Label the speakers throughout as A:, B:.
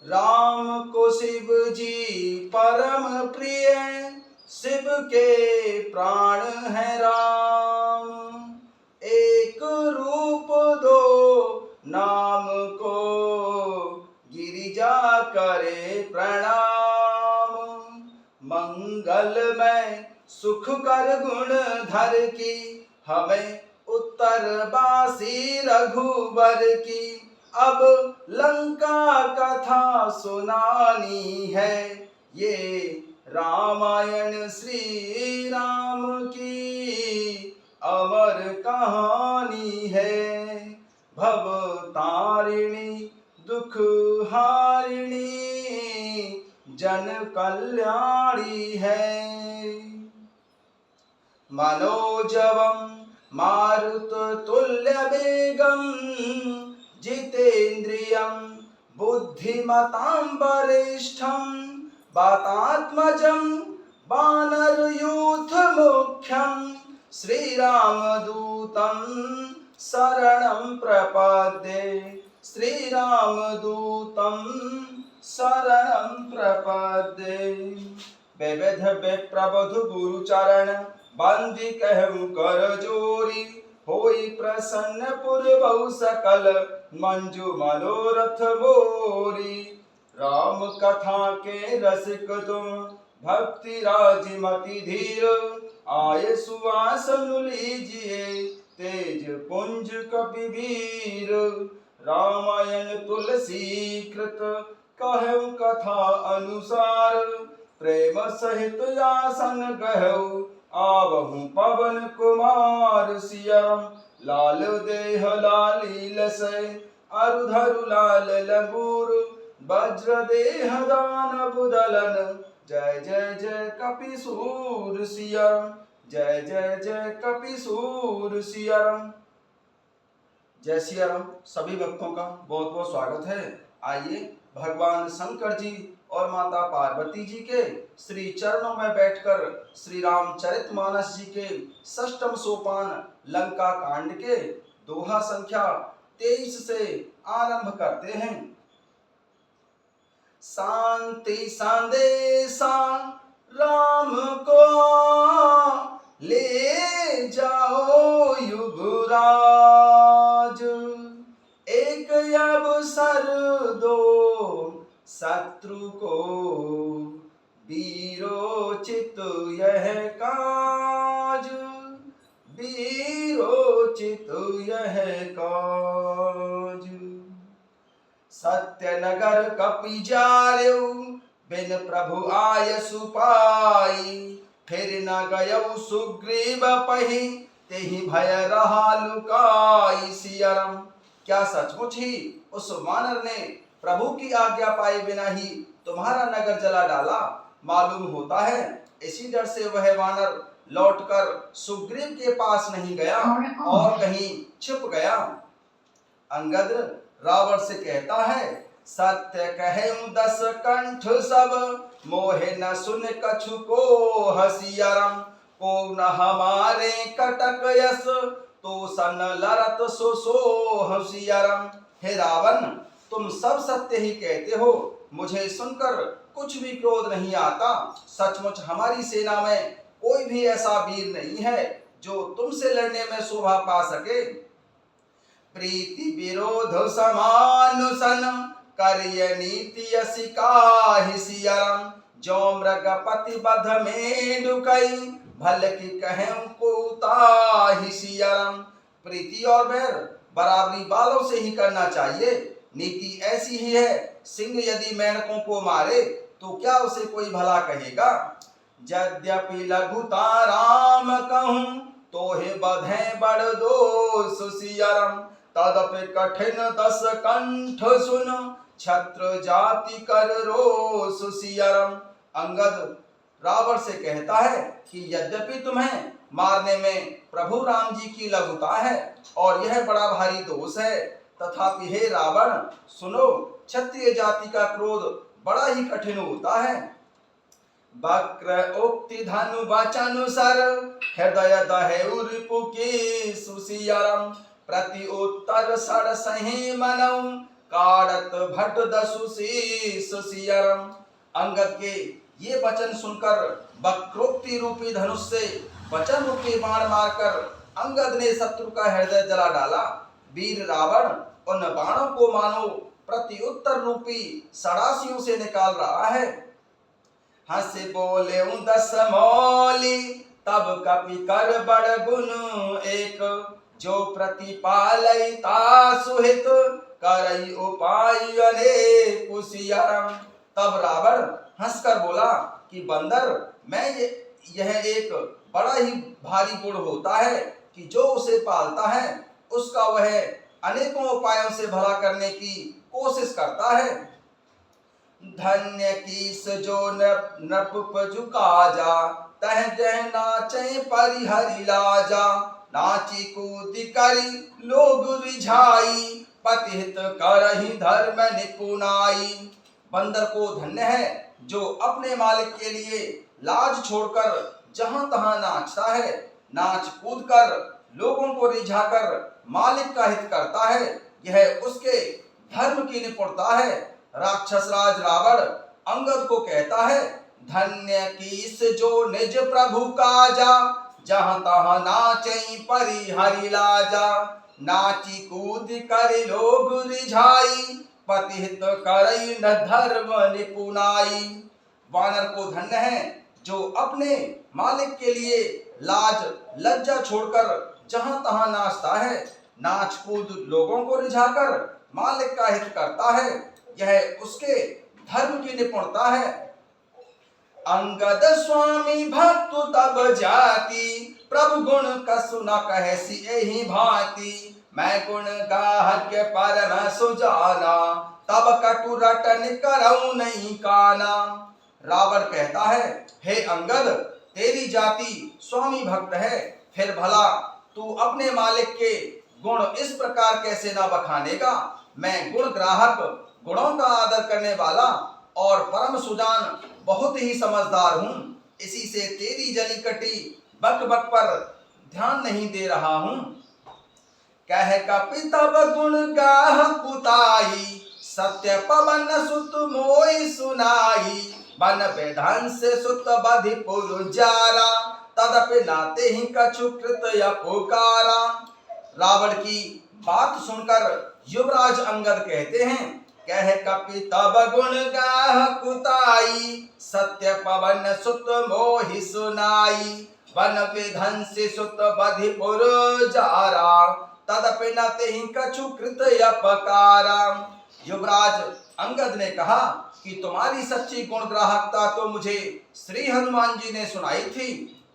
A: राम को शिव जी परम प्रिय, शिव के प्राण है राम। एक रूप दो नाम को, गिरिजा करे प्रणाम। मंगलमय सुख कर गुण धर की, हमें उत्तरवासी रघुबर की। अब लंका कथा सुनानी है, ये रामायण श्री राम की अमर कहानी है। भव तारिणी दुख हारिणी, जन कल्याणी है। मनोजवम मारुत तुल्य वेगम, जितेन्द्रियं बुद्धिमतां वरिष्ठं। वातात्मजं वानरयूथ मुख्यं, श्रीरामदूतं शरणं प्रपद्ये। श्रीरामदूतं शरणं प्रपद्ये। विविध विप्रबधु गुरुचरण, बंदी कहु कर जोरी। होई प्रसन्न पुरबहु सकल, मंजू मनोरथ मोरी। राम कथा के रसिक तुम, भक्ति राजमति धीर। आये सुवासन लीजिए, तेज पुंज कपिवीर। रामायण तुलसी कृत, कहु कथा अनुसार। प्रेम सहित आसन गहु, आवहु पवन कुमार। सियाराम लाल देह लाली लसै, अरुधरु लाल लंगूर। वज्र देह दानव दलन, जय जय जय कपिसूर। सियाराम जय जय जय कपिसूर। सियाराम जय सियाराम। सभी भक्तों का बहुत बहुत स्वागत है। आइए भगवान शंकर जी और माता पार्वती जी के श्री चरणों में बैठकर श्री रामचरितमानस जी के षष्ठम सोपान लंका कांड के दोहा संख्या 23 से आरंभ करते हैं। शांति संदेशा राम को, ले जाओ युवराज। एक अवसर दो शत्रु को, वीरोचित यह काज। वीरोचित यह काज। सत्यनगर कपि जार्यो, बिन प्रभु आय सुपाई। फिर न गयौ सुग्रीव पहि, तेहि भय रहा लुकाई। सियाराम क्या सचमुच ही उस वानर ने प्रभु की आज्ञा पाए बिना ही तुम्हारा नगर जला डाला? मालूम होता है इसी डर से वह वानर लौटकर सुग्रीव के पास नहीं गया और कहीं छिप गया। अंगद रावण से कहता है, सत्य कहूं 10 कंठ सब, मोहे न सुन कछु को। हसियाराम को न हमारे कटक यस, तो सन लरत सो सो। हसियाराम हे रावण, तुम सब सत्य ही कहते हो, मुझे सुनकर कुछ भी क्रोध नहीं आता। सचमुच हमारी सेना में कोई भी ऐसा वीर नहीं है जो तुमसे लड़ने में शोभा पा सके। प्रीति विरोध समान सन, करिय नीति यसी काहि। सियाराम जो मृगपति बध में डुकई, भल की कहूं को ताहि। सियाराम प्रीति और बैर बराबरी वालों से ही करना चाहिए। नीति ऐसी ही है, सिंह यदि मेंढकों को मारे तो क्या उसे कोई भला कहेगा। यद्यपि लघुता राम कहूं, तोहे बधे बड़ दोष। सियाराम तदपि कठिन 10 कंठ सुन, छत्र जाति कर रोष। सियाराम अंगद रावण से कहता है कि यद्यपि तुम्हें मारने में प्रभु राम जी की लघुता है और यह बड़ा भारी दोष है, तथापि हे रावण सुनो, क्षत्रिय जाति का क्रोध बड़ा ही कठिन होता है। वक्र उक्ति धनु वचन सर, हृदय दहेउ रिपु की। सियाराम प्रति उत्तर सर सही मनऊ, काड़त भट दसु शीस सियरम। अंगद के ये वचन सुनकर वक्रोक्ति रूपी धनुष से वचन रूपी बाण मारकर अंगद ने शत्रु का हृदय जला डाला। वीर रावण उन बाणों को मानो प्रत्युत्तर रूपी सड़ासियों से निकाल रहा है। हंस बोले दस मौली तब कपि कर बड़ गुण एक, जो प्रतिपालयिता सुहित करई उपाय अनेक कुसियरम। तब रावण हंसकर बोला कि बंदर, मैं यह एक बड़ा ही भारी गुण होता है कि जो उसे पालता है उसका वह अनेकों उपायों से भला करने की कोशिश करता है। धन्य कीस जो नृप पजुकाजा, तह जह नाचे परिहरि लाजा। नाची कूद करी लोग रिझाई, पतिहित करहि धर्म निपुनाई। बंदर को धन्य है जो अपने मालिक के लिए लाज छोड़कर जहां तहां नाचता है, नाच कूद कर लोगों को रिझाकर मालिक का हित करता है। यह उसके धर्म की निपुणता है। राक्षस राज रावण अंगद को कहता है, धन्य कीस जो निज प्रभु काजा, जहां तहां नाचई परिहरि लाजा। नाची कूद कर लोग रिझाई, पतिहित करई न धर्म निपुनाई। वानर को धन्य है जो अपने मालिक के लिए लाज लज्जा छोड़कर जहां तहां नाचता है, नाच कूद लोगों को रिझाकर मालिक का हित करता है। यह उसके धर्म की निपुणता है। अंगद स्वामी भक्त तब जाति, प्रभु गुण कसु न कहसी एहि भांति। मैं गुण गाहक परम सुजाना, तब कटु रटन करऊं नहीं काना। रावण कहता है, हे अंगद, तेरी जाति स्वामी भक्त है, फिर भला तू अपने मालिक के गुण इस प्रकार कैसे ना बखानेगा। मैं गुण ग्राहक, गुणों का आदर करने वाला और परम सुजान बहुत ही समझदार हूँ। इसी से तेरी जली कटी बक बक पर ध्यान नहीं दे रहा हूँ। कह कपि तब गुण गाह कुताई, सत्य पवन सुत मोहि सुनाई। बन विधंस सुत बधि पुर जारा, तदपि नाते ही कछु कृत पुकारा। रावण की बात सुनकर युवराज अंगद कहते हैं, कह कपि तब गुण गाह कुताई, सत्य पवन सुत मोहि सुनाई। वन विधंस सुत बधि पुर जारा, तदपि नाते ही कछु कृत अपकारा। युवराज अंगद ने कहा कि तुम्हारी सच्ची गुण ग्राहकता तो मुझे श्री हनुमान जी ने सुनाई थी।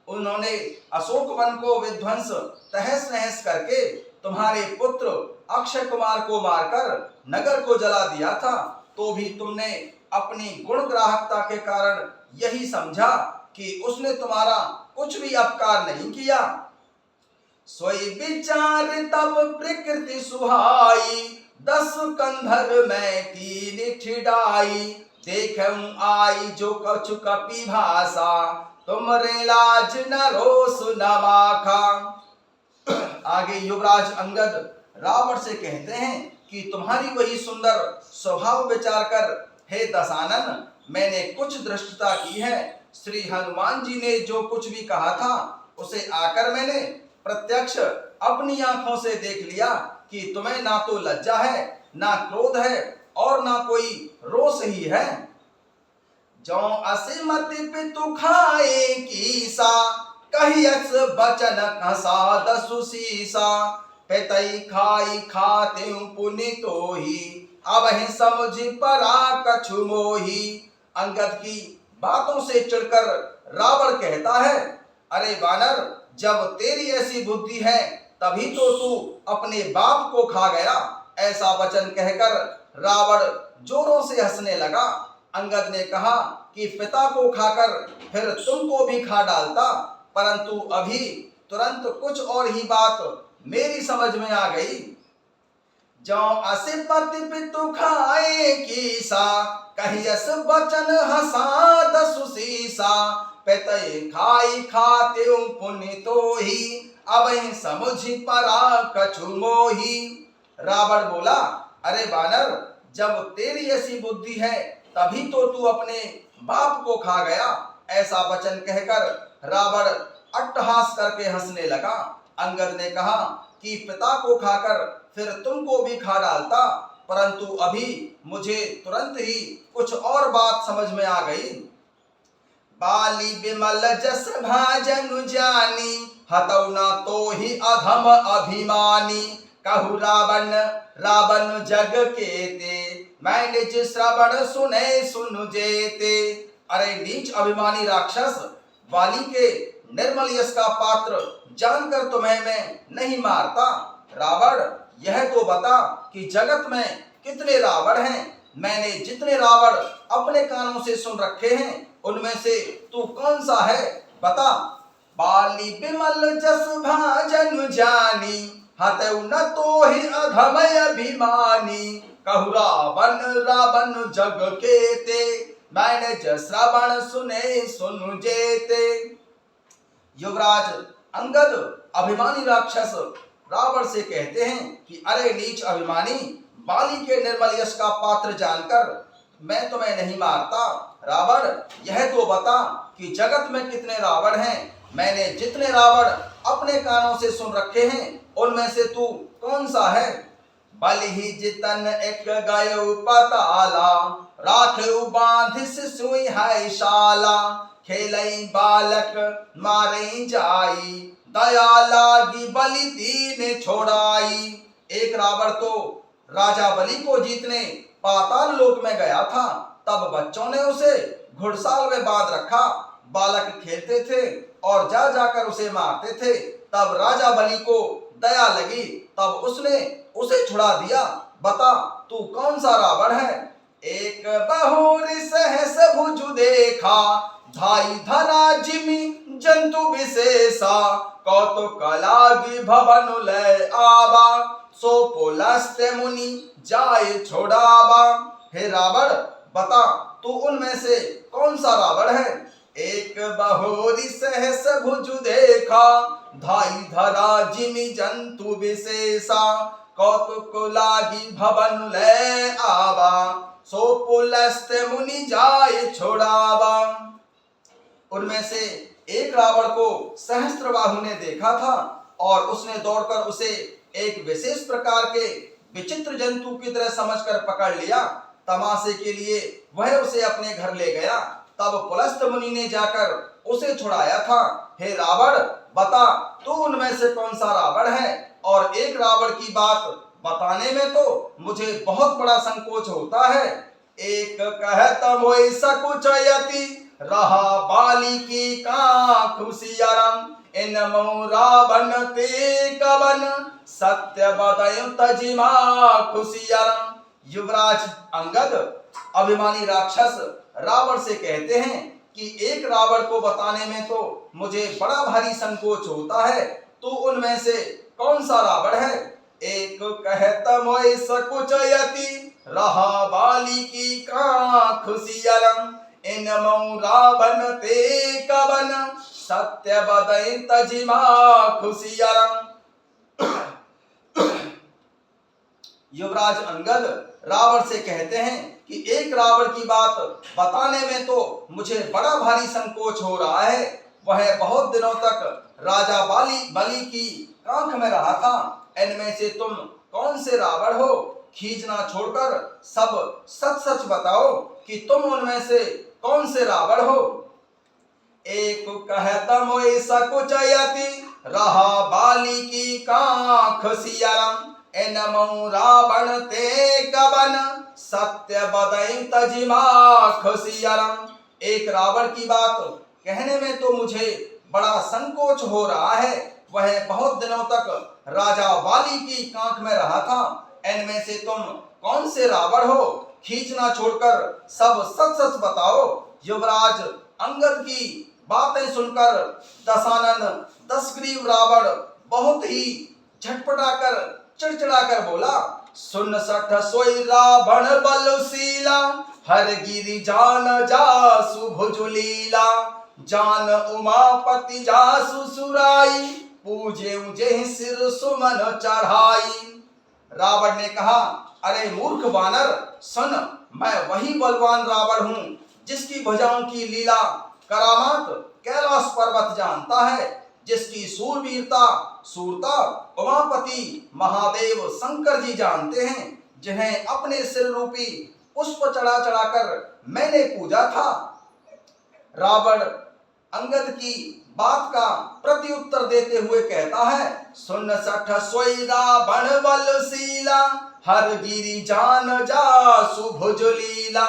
A: उन्होंने अशोक वन को विध्वंस तहस नहस करके तुम्हारे पुत्र अक्षय कुमार को मारकर नगर को जला दिया था, तो भी तुमने अपनी गुण ग्राहकता के कारण यही समझा कि उसने तुम्हारा कुछ भी अपकार नहीं किया। सोई विचार तब प्रकृति सुहाई, दस कंधर में कीन ठिडाई। देखूं आई जो कछु कपि भाषा, तुमरे लाज न रोष न माखा। आगे युवराज अंगद रावण से कहते हैं कि तुम्हारी वही सुंदर स्वभाव विचार कर हे दशानन, मैंने कुछ दृष्टता की है। श्री हनुमान जी ने जो कुछ भी कहा था उसे आकर मैंने प्रत्यक्ष अपनी आंखों से देख लिया कि तुम्हें ना तो लज्जा है, ना क्रोध है और ना कोई रोष ही है। जो असिमति पितु खाए कीसा, कहियस बचन कसा दसु सीसा। पेतई खाई खाते पुनि तोही, अब ही समझ परा कछु मोही। अंगद की बातों से चिढ़कर रावण कहता है, अरे वानर, जब तेरी ऐसी बुद्धि है तभी तो तू अपने बाप को खा गया। ऐसा वचन कहकर रावण जोरों से हंसने लगा। अंगद ने कहा कि पिता को खाकर फिर तुमको भी खा डालता, परंतु अभी तुरंत कुछ और ही बात मेरी समझ में आ गई। जो असिपति पितु खाए कीसा, कहियस बचन हंसा दसु सीसा। पेतई खाई खाते पुनि तोही, अब समझ परा कछु मोही। रावण बोला अरे वानर, जब तेरी ऐसी बुद्धि है तभी तो तू अपने बाप को खा गया। ऐसा वचन कहकर रावण अट्टहास करके हंसने लगा। अंगद ने कहा कि पिता को खाकर फिर तुमको भी खा डालता, परंतु अभी मुझे तुरंत ही कुछ और बात समझ में आ गई। बाली बिमल जस भाजनु जानी, हतौ न तो ही अधम अभिमानी। कहु रावण रावण जग केते, मैं निज श्रवण सुने सुनु जेते। अरे नीच अभिमानी राक्षस, वाली के निर्मल यश का पात्र जानकर तुम्हें मैं नहीं मारता। रावण, यह तो बता कि जगत में कितने रावण हैं। मैंने जितने रावण अपने कानों से सुन रखे हैं उनमें से तू कौन सा है, बता। बाली बिमल जस भाजनु जानी, हतौ न तो ही अधम अभिमानी। कहु रावण रावण जग केते, मैंने श्रवण सुने सुनु जेते। युवराज अंगद अभिमानी राक्षस रावण से कहते हैं कि अरे नीच अभिमानी, बाली के निर्मल यश का पात्र जानकर मैं तुम्हें नहीं मारता। रावण, यह तो बता कि जगत में कितने रावण हैं। मैंने जितने रावण अपने कानों से सुन रखे हैं उनमें से तू कौन सा है। बल ही जितन एक गयो पताला, राखे बांध सुई है शाला। खेलई बालक मारे जाई, दया लागी बलि दीन छोड़ाई। एक रावण तो राजा बलि को जीतने पाताल लोक में गया था, तब बच्चों ने उसे घुड़साल में बांध रखा। बालक खेलते थे और जा जाकर उसे मारते थे। तब राजा बलि को दया लगी, तब उसने उसे छुड़ा दिया। बता तू कौन सा रावण है। एक बहुर सहस भुज देखा, धाई धरा जिमि जंतु विशेषा। कौतुक लागी भवन लय आवा, सो पुलस्त्य मुनि जाय छोड़ावा। हे रावण, बता तू उनमें से कौन सा रावण है। एक बहुरी सहस भुज देखा, धाई धरा जिमि जंतु विशेषा। कौतुक लागी भवन लय आवा, सो पुलस्त्य मुनि जाय छोड़ावा। उनमें से एक रावण को सहस्त्रबाहु ने देखा था और उसने दौड़कर उसे एक विशेष प्रकार के विचित्र जंतु की तरह समझकर पकड़ लिया। तमाशे के लिए वह उसे अपने घर ले गया। तब पुलस्त मुनि ने जाकर उसे छुड़ाया था। हे रावण, बता तू उनमें से कौन सा रावण है। और एक रावण की बात बताने में तो मुझे बहुत बड़ा संकोच होता है। एक कहत मोहि सकुचयति, रहा बाली की खुशियारम। इन रावण ते कवन, सत्य बदयु तजिमा खुशियारम। युवराज अंगद अभिमानी राक्षस रावण से कहते हैं कि एक रावण को बताने में तो मुझे बड़ा भारी संकोच होता है। तू उनमें से कौन सा रावण है। एक कहत मोहि सकुचयति, रहा बाली की खुशियारम। इन रावण ते कवन, सत्य बदय तजिमा खुशियारम। युवराज अंगद रावण से कहते हैं कि एक रावण की बात बताने में तो मुझे बड़ा भारी संकोच हो रहा है। वह बहुत दिनों तक राजा बलि की कांख में रहा था। इनमें से तुम कौन से रावण हो। खींचना छोड़कर सब सच सच बताओ कि तुम उनमें से कौन से रावण हो। एक कहत मोहि सकुचयति, रहा बाली की खुशियारम। इन रावण ते कवन, सत्य बदय तजिमा खुशियारम। एक रावण की बात कहने में तो मुझे बड़ा संकोच हो रहा है। वह बहुत दिनों तक राजा बाली की कांख में रहा था। इनमें से तुम कौन से रावण हो। खींचना छोड़कर सब सच सच बताओ। युवराज अंगद की बातें सुनकर दशानन दशग्रीव रावण बहुत ही झटपटाकर चिड़चिड़ाकर बोला, सुन सठ सोई रावण बलशीला। हर गिरि जान जासु भुज लीला। जान उमापति जासु सुराई, पूजे जेहि सिर सुमन चढ़ाई। रावण ने कहा अरे मूर्ख वानर सुन, मैं वही बलवान रावण हूँ जिसकी भुजाओं की लीला करामात कैलाश पर्वत जानता है, जिसकी सूरवीरता सूरता उमापति महादेव शंकर जी जानते हैं, जिन्हें अपने सिर रूपी पुष्प चढ़ा चढ़ाकर मैंने पूजा था। रावण अंगद की बात का प्रत्युत्तर देते हुए कहता है, सुन सठ सोई रावण बलशीला, हर गिरि जान जासु भुज लीला,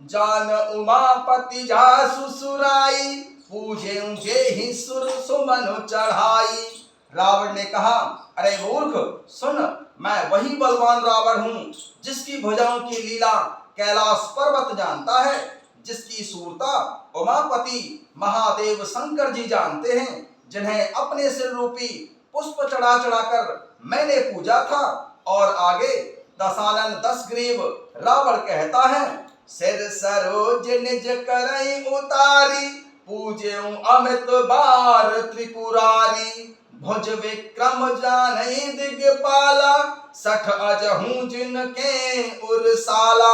A: जान उमापति जासु सुराई, पूजे जेहि सुर सुमन चढ़ाई। रावण ने कहा, अरे मूर्ख सुन, मैं वही बलवान रावण हूँ जिसकी भुजाओं की लीला कैलाश पर्वत जानता है, जिसकी सूरता उमापति महादेव शंकर जी जानते हैं, जिन्हें अपने सिर रूपी पुष्प चढ़ा चढ़ाकर मैंने पूजा था। और आगे दशानन दस ग्रीव रावण कहता है, सिर सरोज निज करई उतारी, पूजे अमित बार त्रिपुरारी, भुज विक्रम जानई दिगपाला, सठ अजहूं जिनके उरसाला।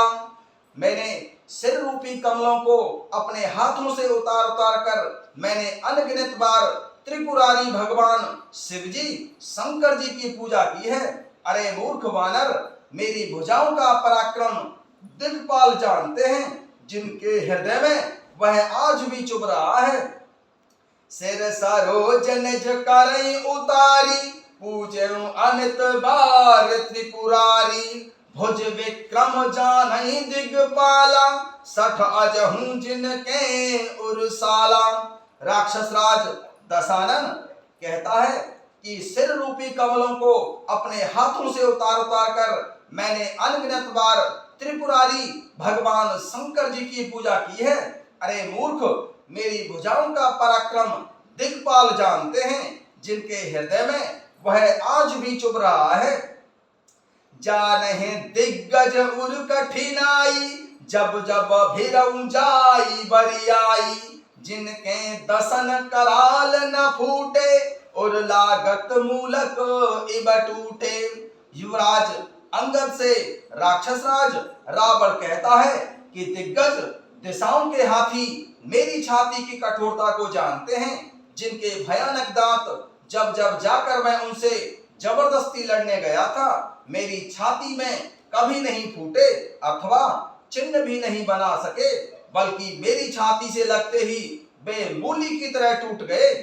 A: मैंने सिर रूपी कमलों को अपने हाथों से उतार उतार कर मैंने अनगिनत बार त्रिपुरारी भगवान शिवजी शंकर जी की पूजा की है। अरे मूर्ख वानर, मेरी भुजाओं का पराक्रम दिग्पाल जानते हैं, जिनके हृदय में वह आज भी चुभ रहा है। सिर सरोज निज करई उतारी, पूजे अनित बार त्रिपुरारी, भुज विक्रम जानई दिगपाला, सठ अजहूं जिनके उरसाला। राक्षस राज दशानन कहता है कि सिर रूपी कमलों को अपने हाथों से उतार उतार कर मैंने अनगिनत बार त्रिपुरारी भगवान शंकर जी की पूजा की है। अरे मूर्ख, मेरी भुजाओं का पराक्रम दिग्पाल जानते हैं, जिनके हृदय में वह आज भी चुभ रहा है। जानहि दिग्गज उर कठिनाई, जब जब भिरऊ जाई बरियाई, जिनके दसन कराल न फूटे, और लागत मूलक इब टूटे। युवराज अंगद से राक्षस राज रावण कहता है कि दिग्गज दिशाओं के हाथी मेरी छाती की कठोरता को जानते हैं, जिनके भयानक दांत जब जब जाकर मैं उनसे जबरदस्ती लड़ने गया था, मेरी छाती में कभी नहीं फूटे अथवा चिन्ह भी नहीं बना सके, बल्कि मेरी छाती से लगते ही वे मूली की तरह टूट गए।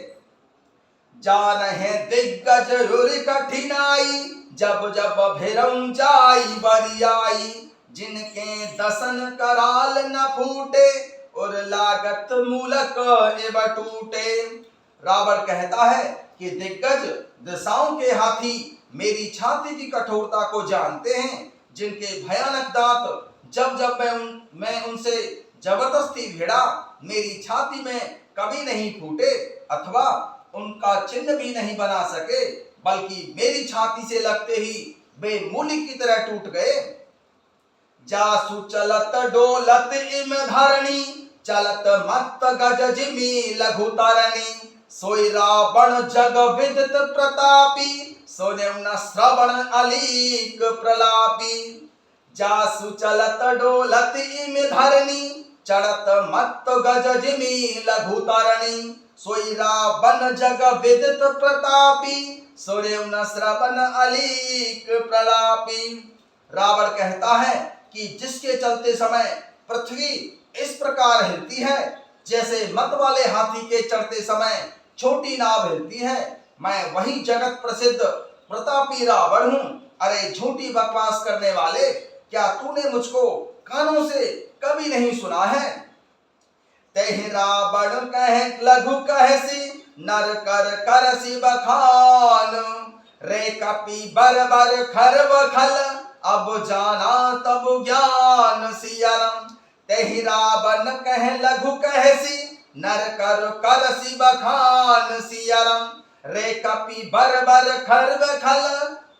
A: जानहि दिग्गज उर कठिनाई, जब जब भिरऊ जाई बरियाई, जिनके दसन कराल न फूटे, और लागत मूलक एव टूटे। रावण कहता है कि दिग्गज दिशाओं के हाथी मेरी छाती की कठोरता को जानते हैं, जिनके भयानक दांत जब जब मैं उनसे जबरदस्ती भिड़ा, मेरी छाती में कभी नहीं फूटे अथवा उनका चिन्ह भी नहीं बना सके, बल्कि मेरी छाती से लगते ही वे मूली की तरह टूट गए। जासु चलत डोलत इम धरणी, चलत मत गज जिमी लघु तरणी, सोई रावण जग विदित प्रतापी, सोने न श्रवण अलीक प्रलापी। जासु चलत डोलत इम धरणी, चढ़त मत गज जिमी लघु तरणी, सोई रावण जग विदित प्रतापी, सोने न श्रवण अलीक प्रलापी। रावण कहता है कि जिसके चलते समय पृथ्वी इस प्रकार हिलती है, जैसे मत वाले हाथी के चढ़ते समय छोटी नाव हिलती है, मैं वही जगत प्रसिद्ध प्रतापी रावण हूँ। अरे झूठी बकवास करने वाले, क्या तूने मुझको कानों से कभी नहीं सुना है? तेहि रावण कह लघु कहसी, नर कर करसी बखान, रे कपि बर बर खरव खल, अब जाना तब ज्ञान सियरम। तेहि रावण कह लघु कहसी, नर कर करसी बखान सियरम, रे कपि बर बर खरव खल,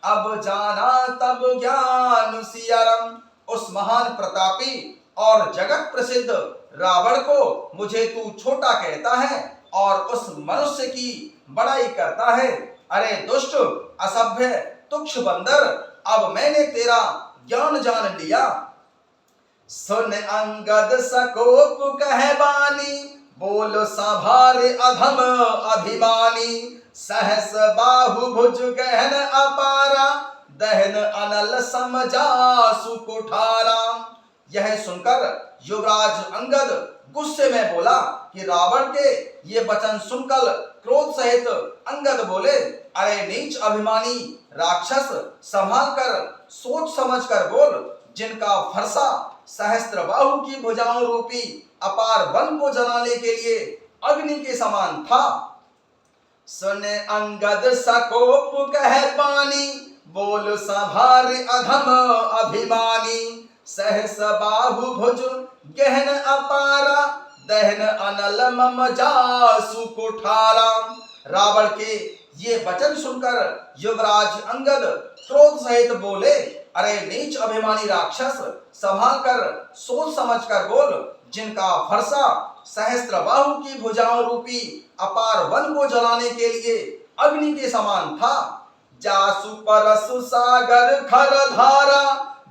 A: अब जाना तब ज्ञान सियरम। उस महान प्रतापी और जगत प्रसिद्ध रावण को मुझे तू छोटा कहता है और उस मनुष्य की बड़ाई करता है। अरे दुष्ट, असभ्य, तुच्छ बंदर, अब मैंने तेरा ज्ञान जान लिया। सुन अंगद सकोप कह बानी, बोल सभार अधम अभिमानी। सहस बाहु भुज गहन अपारा, दहन अनल समजासु कुठारा। यह सुनकर युवराज अंगद गुस्से में बोला कि रावण के ये वचन सुनकर क्रोध सहित अंगद बोले, अरे नीच अभिमानी राक्षस, संभाल कर सोच समझ कर बोल, जिनका फरसा सहस्त्र बाहु की भुजाओं रूपी अपार वन को जलाने के लिए अग्नि के समान था। सुने अंगद सकोप कह पानी, बोल संभार अधम अभिमानी। सहस बाहु भुज गहन अपारा, दहन अनल मम जासु कुठारा। रावण के ये वचन सुनकर युवराज अंगद क्रोध सहित बोले, अरे नीच अभिमानी राक्षस, संभाल कर सोच समझ कर बोल, जिनका फरसा सहस्त्र बाहु की भुजाओं रूपी अपार वन को जलाने के लिए अग्नि के समान था। जासु परसु सागर खर धारा,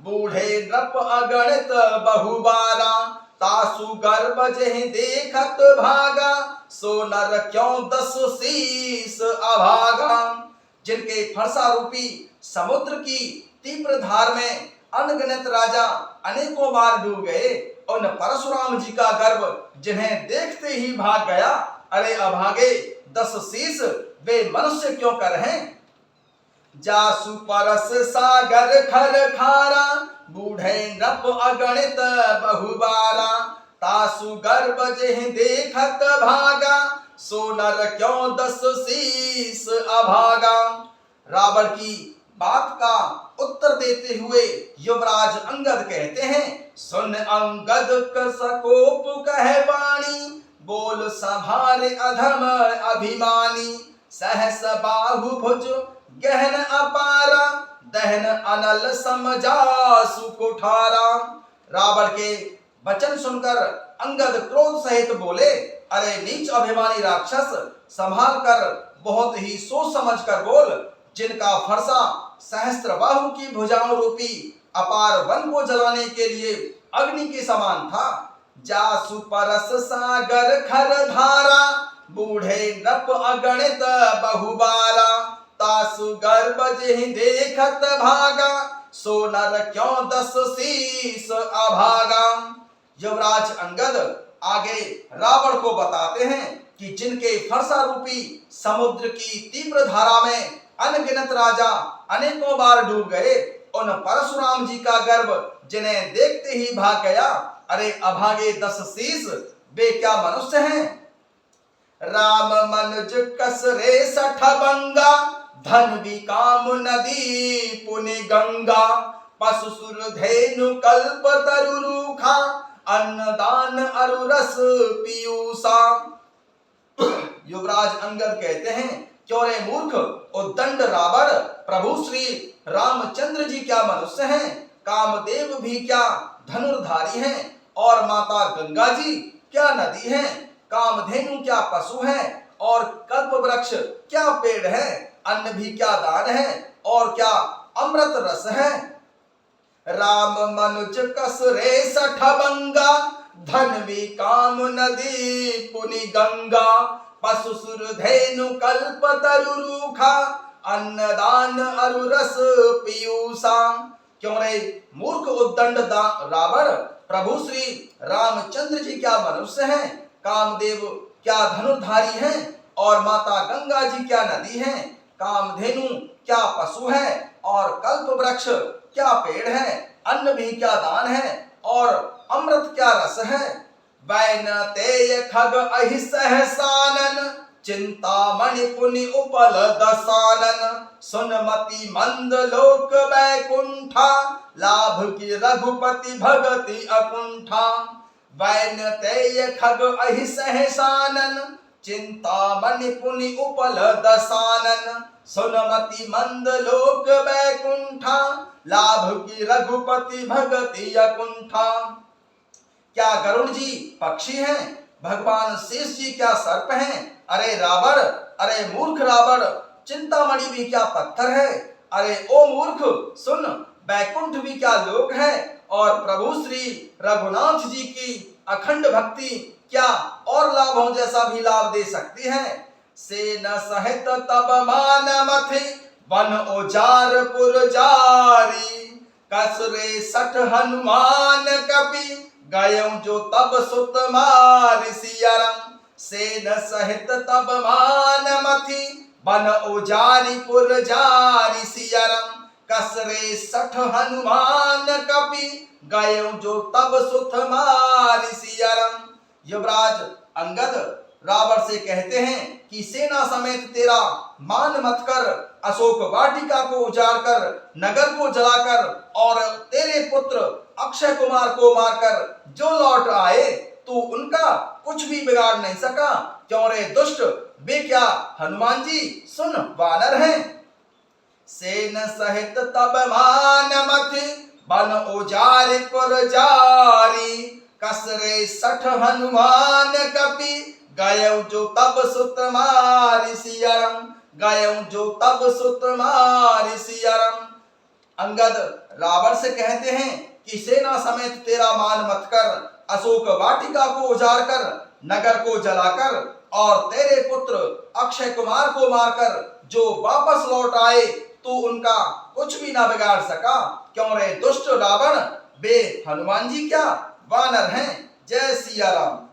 A: बूढ़े नृप अगणित बहुबारा। तासु गर्भ जेहि देखत भागा, सो नर क्यों दस शीस अभागा। जिनके फरसा रूपी समुद्र की तीव्र धार में अनगिनत राजा अनेकों बार डूब गए, उन परशुराम जी का गर्भ जिन्हें देखते ही भाग गया। अरे अभागे 10 शीस वे मनुष्य क्यों कर हैं। जासु परस सागर खर खारा, बूढ़े नृप अगणित बहुबारा। तासु गर्भ जेहि देखत भागा, सो नर क्यों 10 शीस अभागा। रावण की बात का उत्तर देते हुए युवराज अंगद कहते हैं, सुन अंगद सकोप कह वाणी, बोल संभार अधम अभिमानी। सहस बाहु भुज गहन अपारा, दहन अनल समजासु कुठारा। रावण के वचन सुनकर अंगद क्रोध सहित बोले, अरे नीच अभिमानी राक्षस, संभाल कर बहुत ही सोच समझ कर बोल, जिनका फरसा सहस्त्र बाहु की भुजाओं रूपी अपार वन को जलाने के लिए अग्नि के समान था। जासु परस सागर खर धारा, बूढ़े नृप अगणित बहुबारा। तासु गर्भ जेहि देखत भागा, सो नर क्यों 10 शीस अभागा। युवराज अंगद आगे रावण को बताते हैं कि जिनके फरसा रूपी समुद्र की तीव्र धारा में अनगिनत राजा अनेकों बार डूब गए, उन परशुराम जी का गर्भ जिन्हें देखते ही भाग गया। अरे अभागे 10 शीस वे क्या मनुष्य हैं। राम मनुज कसरे सठबंगा, धन भी काम नदी पुनि गंगा। पशु सुर धेनु कल्प तरु रूखा, अन्नदान अरु रस पीयूषा। युवराज अंगद कहते हैं, क्यों रे मूर्ख उद्दंड रावण, प्रभु श्री रामचंद्र जी क्या मनुष्य हैं, कामदेव भी क्या धनुर्धारी हैं, और माता गंगा जी क्या नदी हैं, कामधेनु क्या पशु हैं, और कल्प वृक्ष क्या पेड़ है, अन्न भी क्या दान है, और क्या अमृत रस है। राम मनुज कसरे सठबंगा, धन भी काम नदी पुनि गंगा। पशु सुर धेनु कल्प तरु रूखा, अन्नदान अरु रस पीयूषा। क्यों रे मूर्ख उद्दंड रावण, प्रभु श्री रामचंद्र जी क्या मनुष्य हैं, कामदेव क्या धनुर्धारी हैं, और माता गंगा जी क्या नदी हैं, कामधेनु क्या पशु है, और कल्प वृक्ष क्या पेड़ है, अन्न भी क्या दान है, और अमृत क्या रस है। वैन तेय खग अहि सहसानन, चिंतामणि पुनि उपल दसानन। सुनमति मंद लोक बैकुंठा, लाभ की रघुपति भगति अकुंठा। वैन तेय खग अहि सहसानन, चिंतामणि पुनि उपल दसानन। सुनमति मंद लोक बैकुंठा, लाभ की रघुपति भगति अकुंठा। क्या गरुड़ जी पक्षी हैं, भगवान शेष जी क्या सर्प हैं। अरे रावण, अरे मूर्ख रावण, चिंतामणि भी क्या पत्थर है। अरे ओ मूर्ख सुन, बैकुंठ भी क्या लोक है, और प्रभु श्री रघुनाथ जी की अखंड भक्ति क्या और लाभों जैसा भी लाभ दे सकती है। से न सहित तब मान मथि वन उजार पुर जारी, कसरे सठ हनुमान कपि गयौ जो तब सुत मारि सियरम। से न सहित तब मान मथि वन उजारी पुर जारी सियरम, कसरे सठ हनुमान कपि गयौ जो तब सुत मारि सियरम। युवराज अंगद रावण से कहते हैं कि सेना समेत तेरा मान मत कर, अशोक वाटिका को उजाड़ कर, नगर को जलाकर और तेरे पुत्र अक्षय कुमार को मारकर जो लौट आए, तू उनका कुछ भी बिगाड़ नहीं सका। क्यों रे दुष्ट, वे क्या हनुमान जी सुन वानर हैं। सेन सहित तब मान मथि वन उजारि पुर जारी, कसरे सठ हनुमान कपि गयौ जो तब सुत मारि सियरम, गयौ जो तब सुत मारि सियरम। अंगद रावण से कहते हैं कि सेना समेत तेरा मान मत कर, अशोक वाटिका को उजाड़ कर, नगर को जलाकर और तेरे पुत्र अक्षय कुमार को मारकर जो वापस लौट आए, तू उनका कुछ भी ना बिगाड़ सका। क्यों रे दुष्ट रावण, वे हनुमान जी क्या वानर हैं। जय सिया राम।